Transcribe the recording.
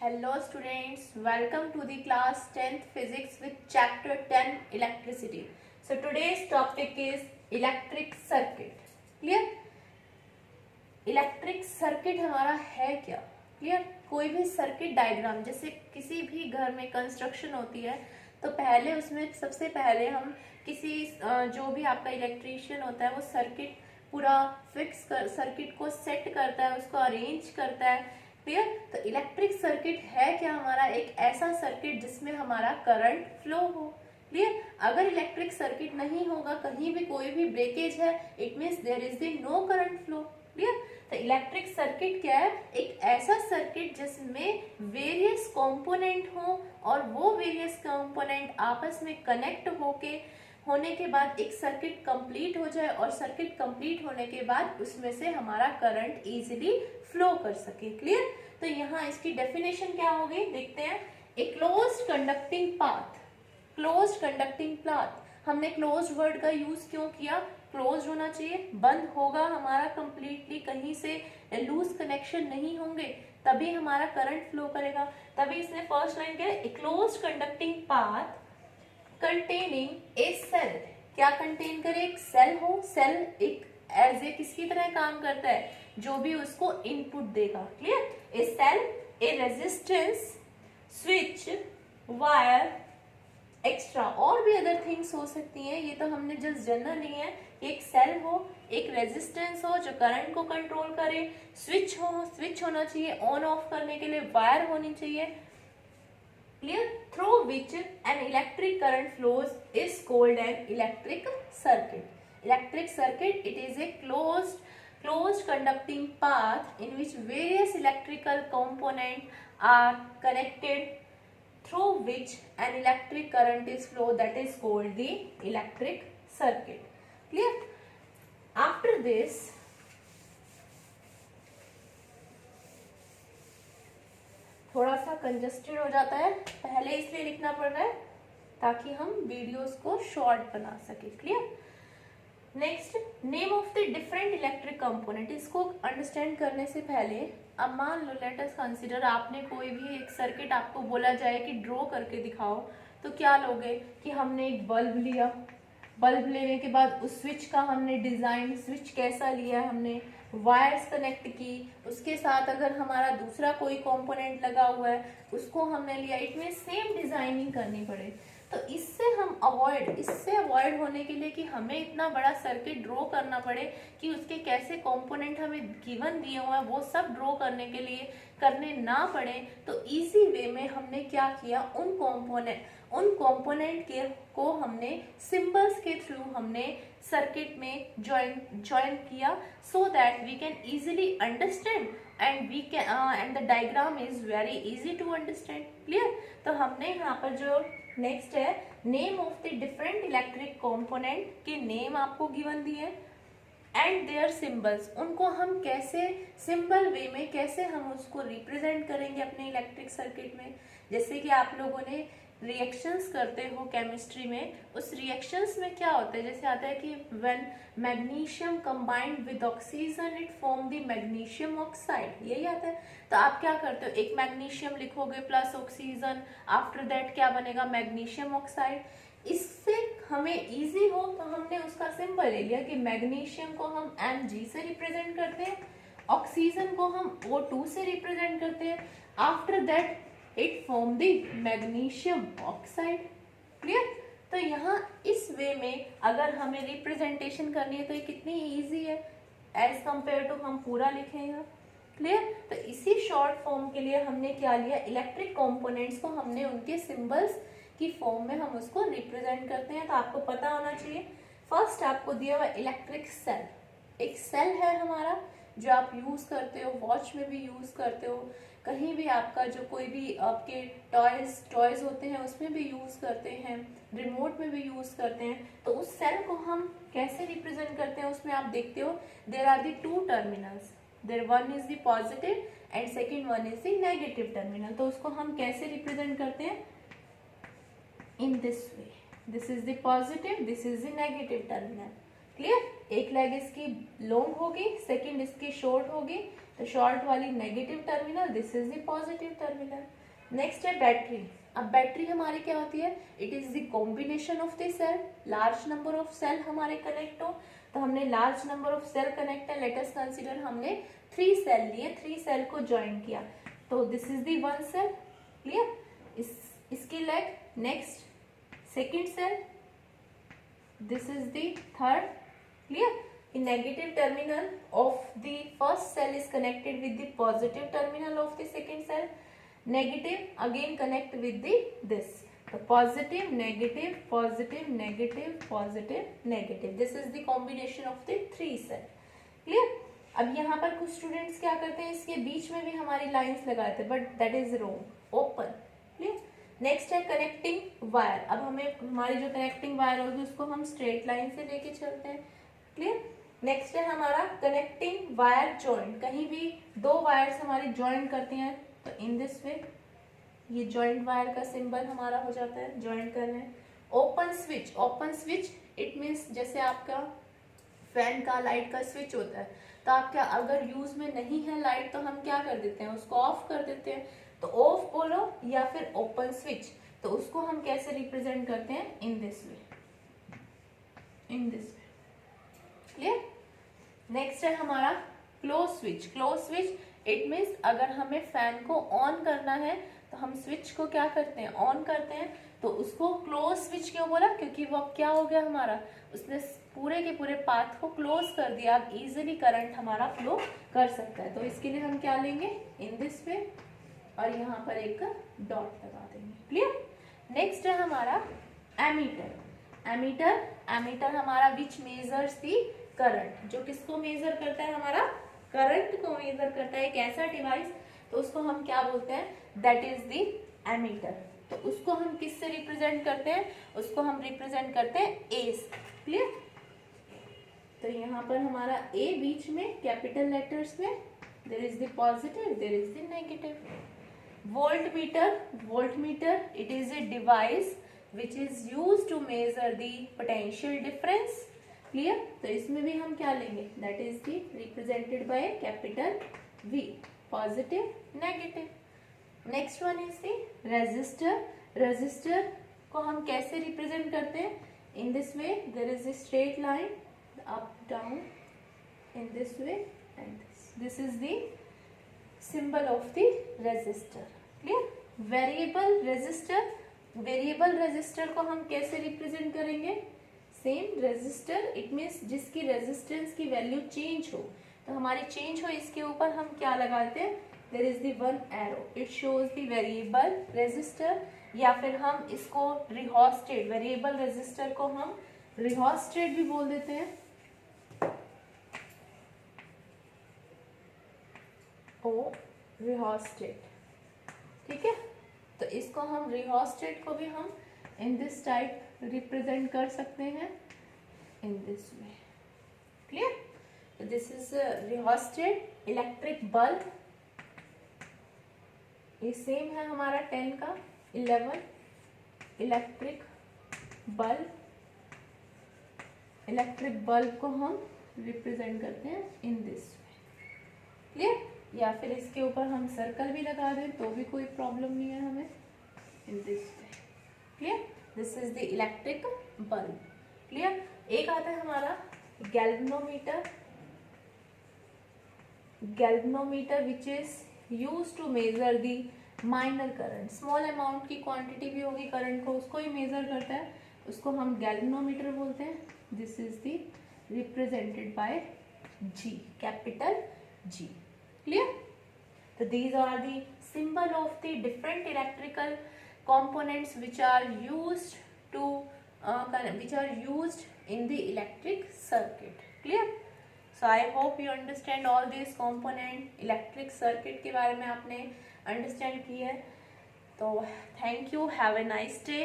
Hello students, welcome to the class 10th physics with chapter 10 electricity. So today's topic is electric circuit. Clear? Electric circuit हमारा है क्या? Clear? कोई भी circuit diagram, जैसे किसी भी घर में कंस्ट्रक्शन होती है तो पहले उसमें सबसे पहले हम किसी जो भी आपका इलेक्ट्रीशियन होता है वो सर्किट पूरा फिक्स कर, सर्किट को सेट करता है, उसको अरेंज करता है. क्लियर? तो इलेक्ट्रिक सर्किट है क्या हमारा? एक ऐसा सर्किट जिसमें हमारा करंट फ्लो हो. क्लियर? अगर इलेक्ट्रिक सर्किट नहीं होगा, कहीं भी कोई भी ब्रेकेज है, it means there is the no current flow. Clear? तो इलेक्ट्रिक सर्किट क्या है? एक ऐसा सर्किट जिसमें वेरियस कंपोनेंट हो और वो वेरियस कंपोनेंट आपस में कनेक्ट होने के बाद एक सर्किट कंप्लीट हो जाए और सर्किट कंप्लीट होने के बाद उसमें से हमारा करंट इजीली फ्लो कर सके. क्लियर? तो यहाँ इसकी डेफिनेशन क्या होगी देखते हैं. ए closed conducting path. Closed conducting path, हमने क्लोज्ड वर्ड का यूज क्यों किया? क्लोज होना चाहिए, बंद होगा हमारा कंप्लीटली, कहीं से लूज कनेक्शन नहीं होंगे तभी हमारा करंट फ्लो करेगा. तभी इसने फर्स्ट लाइन क्या है? A closed conducting path containing a cell. क्या कंटेन करे? एक सेल हो. सेल एक एज ए किसकी तरह काम करता है? जो भी उसको इनपुट देगा. क्लियर? ए सेल, ए रेजिस्टेंस, स्विच, वायर, एक्स्ट्रा और भी अदर थिंग्स हो सकती हैं. ये तो हमने जस्ट जनरल ली है. एक सेल हो, एक रेजिस्टेंस हो जो करंट को कंट्रोल करे, स्विच हो, स्विच होना चाहिए ऑन ऑफ करने के लिए, वायर होनी चाहिए. Clear? Through which an electric current flows is called an electric circuit. Electric circuit, it is A closed conducting path in which various electrical components are connected through which an electric current is flow, that is called the electric circuit. Clear? After this, थोड़ा सा congested हो जाता है, पहले इसलिए लिखना पड़ रहा है ताकि हम वीडियोस को शॉर्ट बना सके. Clear? Next, name of the different electric component. इसको अंडरस्टैंड करने से पहले अब मान लो लेट अस कंसीडर आपने कोई भी एक सर्किट आपको बोला जाए कि ड्रॉ करके दिखाओ, तो क्या लोगे कि हमने एक बल्ब लिया, बल्ब लेने के बाद उस स्विच का हमने डिजाइन, स्विच कैसा लिया हमने, वायर्स कनेक्ट की, उसके साथ अगर हमारा दूसरा कोई कंपोनेंट लगा हुआ है उसको हमने लिया. इट मीन सेम डिजाइनिंग करनी पड़े. तो इससे अवॉइड होने के लिए कि हमें इतना बड़ा सर्किट ड्रॉ करना पड़े कि उसके कैसे कंपोनेंट हमें गिवन दिए हुए हैं वो सब ड्रॉ करने ना पड़े, तो इजी वे में हमने क्या किया, उन कंपोनेंट को हमने सिंबल्स के थ्रू हमने सर्किट में ज्वाइन किया, so that we can easily understand and the diagram is very easy to understand. Clear? तो हमने यहाँ पर जो नेक्स्ट है, name of the different electric component के नेम आपको गिवन दिए एंड देयर सिंबल्स. उनको हम कैसे सिंबल वे में कैसे हम उसको रिप्रेजेंट करेंगे अपने इलेक्ट्रिक सर्किट में. जैसे कि आप लोगों ने रिएक्शंस करते हो केमिस्ट्री में, उस रिएक्शंस में क्या होता है, जैसे आता है कि when magnesium combined with oxygen it form the magnesium oxide, यही आता है. तो आप क्या करते हो, एक मैग्नीशियम लिखोगे प्लस ऑक्सीजन, आफ्टर दैट क्या बनेगा, मैग्नीशियम ऑक्साइड. इससे हमें इजी हो तो हमने उसका सिंबल ले लिया कि मैग्नीशियम को हम Mg से रिप्रेजेंट करते हैं, ऑक्सीजन को हम O2 से रिप्रेजेंट करते हैं, after that it form the magnesium oxide. Clear? तो यहाँ इस वे में अगर हमें रिप्रेजेंटेशन करनी है तो ये कितनी इजी है एज कंपेयर टू हम पूरा लिखेंगे. क्लियर? तो इसी शॉर्ट फॉर्म के लिए हमने क्या लिया, इलेक्ट्रिक कंपोनेंट्स को हमने उनके सिंबल्स की फॉर्म में हम उसको रिप्रेजेंट करते हैं. तो आपको पता होना चाहिए, फर्स्ट आपको दिया हुआ इलेक्ट्रिक सेल. एक सेल है हमारा जो आप यूज करते हो, वॉच में भी यूज करते हो, कहीं भी आपका जो कोई भी आपके टॉयज होते हैं उसमें भी यूज करते हैं, रिमोट में भी यूज करते हैं. तो उस सेल को हम कैसे रिप्रेजेंट करते हैं, उसमें आप देखते हो there are the two terminals, there one is the positive and second one is the negative terminal. तो उसको हम कैसे रिप्रेजेंट करते हैं, in this way, this is the positive, this is the negative terminal. Clear? एक leg इसकी long होगी, second इसकी शॉर्ट होगी, तो शॉर्ट वाली negative terminal, this is the positive terminal. Next है बैटरी। अब बैटरी हमारी क्या होती है, it is the combination of the cell, large number of cell हमारे कनेक्ट हो, तो हमने large number of cell connect है, लेट अस कंसीडर हमने 3 सेल लिए, 3 सेल को ज्वाइन किया, तो this is the 1 cell, clear, इसकी leg, next second cell, this is the third, clear. The negative terminal of the first cell is connected with the positive terminal of the second cell. Negative again connect with the this. The positive, negative, positive, negative, positive, negative. This is the combination of the 3 cell. Clear? अब यहाँ पर कुछ students क्या करते हैं, इसके बीच में भी हमारी लाइंस लगाते हैं, but that is wrong, open, clear. Next है कनेक्टिंग वायर। अब हमें हमारी जो कनेक्टिंग वायर होगी उसको हम स्ट्रेट लाइन से लेके चलते हैं, क्लियर। नेक्स्ट है हमारा कनेक्टिंग वायर जॉइंट, कहीं भी 2 वायर्स हमारी ज्वाइन करती हैं तो इन दिस वे, ये जॉइंट वायर का सिंबल हमारा हो जाता है, ज्वाइंट कर रहे हैं। Open switch, open switch it means जैसे आपका फैन का लाइट का स्विच होता है, तो आपका अगर यूज में नहीं है लाइट तो हम क्या कर देते हैं, उसको ऑफ कर देते हैं, तो ऑफ बोलो या फिर ओपन स्विच, तो उसको हम कैसे रिप्रेजेंट करते हैं, in this way, in this way, clear. Next है हमारा close switch. Close switch it means अगर हमें फैन को ऑन करना है तो हम स्विच को क्या करते हैं, ऑन करते हैं, तो उसको क्लोज स्विच क्यों बोला, क्योंकि वो क्या हो गया हमारा, उसने पूरे के पूरे पाथ को क्लोज कर दिया, अब इजीली करंट हमारा फ्लो कर सकता है, तो इसके लिए हम क्या लेंगे, इन दिस वे, और यहाँ पर एक डॉट लगा देंगे, क्लियर। नेक्स्ट है हमारा एमीटर। एमीटर, एमीटर हमारा विच मेजर्स दी करंट, जो किसको मेजर करता है, हमारा करंट को मेजर करता है, एक ऐसा डिवाइस, तो उसको हम क्या बोलते हैं, दैट इज दी एमीटर। तो उसको हम किससे रिप्रेजेंट करते हैं, उसको हम रिप्रेजेंट करते हैं ए से, क्लियर। तो यहाँ पर हमारा ए बीच में कैपिटल लेटर्स में, there is the positive, there is the negative. Voltmeter, voltmeter it is a device which is used to measure the potential difference, clear. तो इसमें भी हम क्या लेंगे, that is the represented by capital V, positive, negative. Next one is the resistor. Resistor को हम कैसे represent करते हैं, in this way, there is a straight line up down in this way and this is the symbol of the resistor, clear. Variable resistor, variable resistor को हम कैसे represent करेंगे, same resistor it means जिसकी resistance की value change हो, तो हमारी change हो इसके ऊपर हम क्या लगाते हैं, there is the 1 arrow, it shows the variable resistor, या फिर हम इसको रिहोस्टेट, वेरिएबल रेजिस्टर को हम रिहोस्टेट भी बोल देते हैं, ओ रिहोस्टेट, ठीक है। तो इसको हम रिहोस्टेट को भी हम इन दिस टाइप रिप्रेजेंट कर सकते हैं, इन दिस वे, क्लियर। तो this is rheostat. Electric bulb, ये सेम है हमारा 10 का 11, इलेक्ट्रिक बल्ब, इलेक्ट्रिक बल्ब को हम रिप्रेजेंट करते हैं इन दिस वे, क्लियर। या फिर इसके ऊपर हम सर्कल भी लगा दें तो भी कोई प्रॉब्लम नहीं है हमें, in this way, clear. This is the electric bulb, clear. एक आता है हमारा galvanometer. Galvanometer which is use to measure the minor current, small amount की क्वांटिटी भी होगी करंट को, उसको ही मेजर करता है, उसको हम गैल्वेनोमीटर बोलते हैं। This is the represented bye G, capital G, clear. तो these are the symbol of the different electrical components which are used to which are used in the electric circuit, clear। So I hope you understand all these component, electric circuit के बारे में आपने understand किया है, तो thank you, have a nice day।